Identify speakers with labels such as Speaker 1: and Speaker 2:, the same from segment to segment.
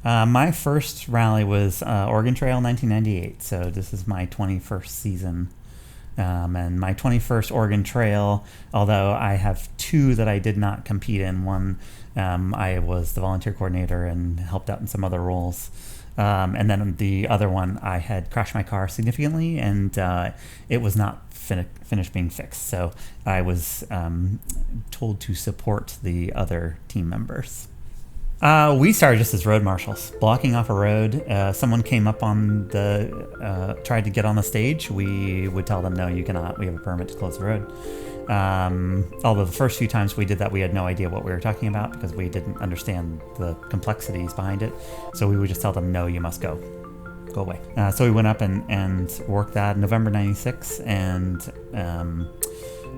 Speaker 1: My first rally was Oregon Trail 1998, so this is my 21st season. And my 21st Oregon Trail, although I have two that I did not compete in. One, I was the volunteer coordinator and helped out in some other roles. And then the other one, I had crashed my car significantly, and it was not finished being fixed. So I was told to support the other team members. We started just as road marshals, blocking off a road. Someone came up on tried to get on the stage. We would tell them, no, you cannot. We have a permit to close the road. Although the first few times we did that, we had no idea what we were talking about because we didn't understand the complexities behind it. So we would just tell them, no, you must go away. So we went up and worked that in November 96 and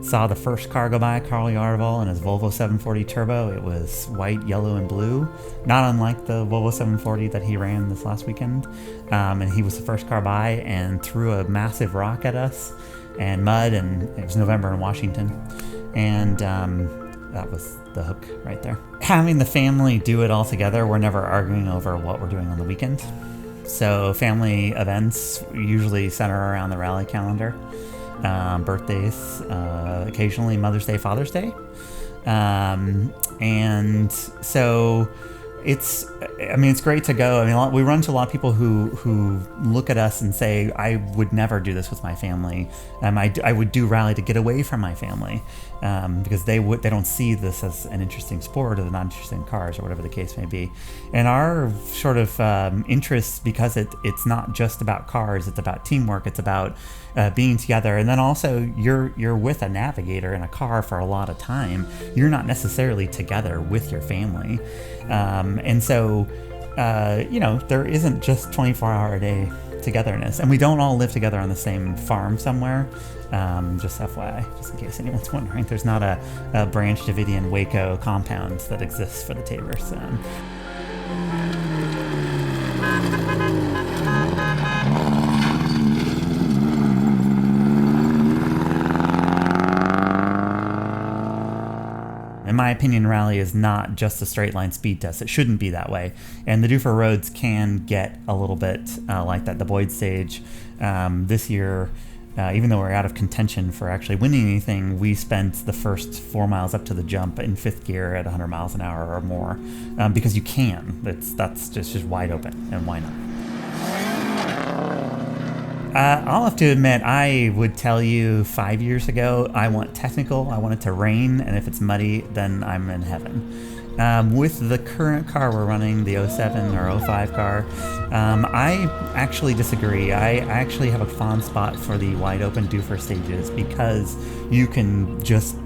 Speaker 1: saw the first car go by, Carl Yarval and his Volvo 740 Turbo. It was white, yellow, and blue, not unlike the Volvo 740 that he ran this last weekend. And he was the first car by and threw a massive rock at us and mud, and it was November in Washington. And that was the hook right there. Having the family do it all together, we're never arguing over what we're doing on the weekend. So family events usually center around the rally calendar. Birthdays, occasionally Mother's Day, Father's Day. And so it's great to go. We run into a lot of people who look at us and say, I would never do this with my family. I would do rally to get away from my family, because they don't see this as an interesting sport, or they're not interested in cars, or whatever the case may be. And our sort of interests, because it's not just about cars, it's about teamwork, it's about being together. And then also you're with a navigator in a car for a lot of time. You're not necessarily together with your family. And so, there isn't just 24-hour-a-day togetherness. And we don't all live together on the same farm somewhere. Just FYI, just in case anyone's wondering, there's not a Branch Davidian Waco compound that exists for the Tabors. In my opinion, rally is not just a straight line speed test. It shouldn't be that way. And the Dufur roads can get a little bit like that. The Boyd stage this year, even though we're out of contention for actually winning anything, we spent the first 4 miles up to the jump in fifth gear at 100 miles an hour or more, because you can. That's just wide open, and why not? I'll have to admit, I would tell you 5 years ago, I want technical, I want it to rain, and if it's muddy, then I'm in heaven. With the current car we're running, the 07 or 05 car, I actually disagree. I actually have a fond spot for the wide open Dufur stages, because you can just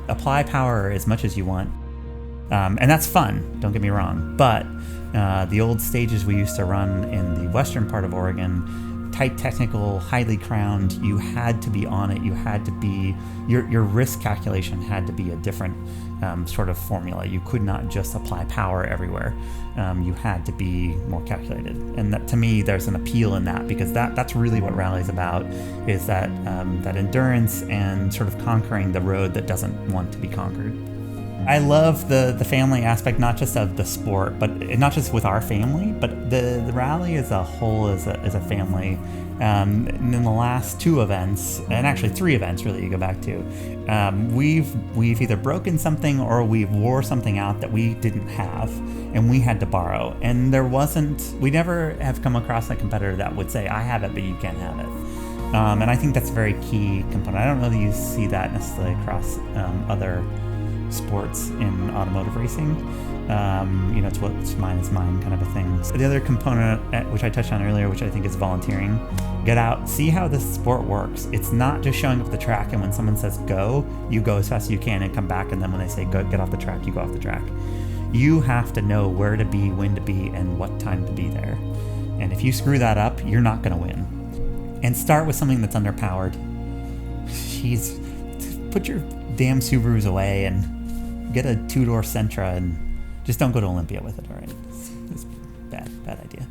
Speaker 1: apply power as much as you want. And that's fun, don't get me wrong. But the old stages we used to run in the western part of Oregon, tight technical, highly crowned, you had to be on it. You had to be, your risk calculation had to be a different sort of formula. You could not just apply power everywhere. You had to be more calculated. And that, to me, there's an appeal in that, because that's really what rally's about, is that endurance and sort of conquering the road that doesn't want to be conquered. I love the family aspect, not just of the sport, but not just with our family, but the rally as a whole, as a family. And in the last two events, and actually three events really you go back to, we've either broken something or we wore something out that we didn't have and we had to borrow. And we never have come across a competitor that would say, I have it, but you can't have it. And I think that's a very key component. I don't know that you see that necessarily across other sports in automotive racing. It's what's mine is mine kind of a thing. So the other component, which I touched on earlier, which I think is volunteering. Get out, see how this sport works. It's not just showing up the track, and when someone says go, you go as fast as you can and come back, and then when they say go, get off the track, you go off the track. You have to know where to be, when to be, and what time to be there. And if you screw that up, you're not going to win. And start with something that's underpowered. Put your damn Subarus away and get a two-door Sentra, and just don't go to Olympia with it, all right? It's bad idea.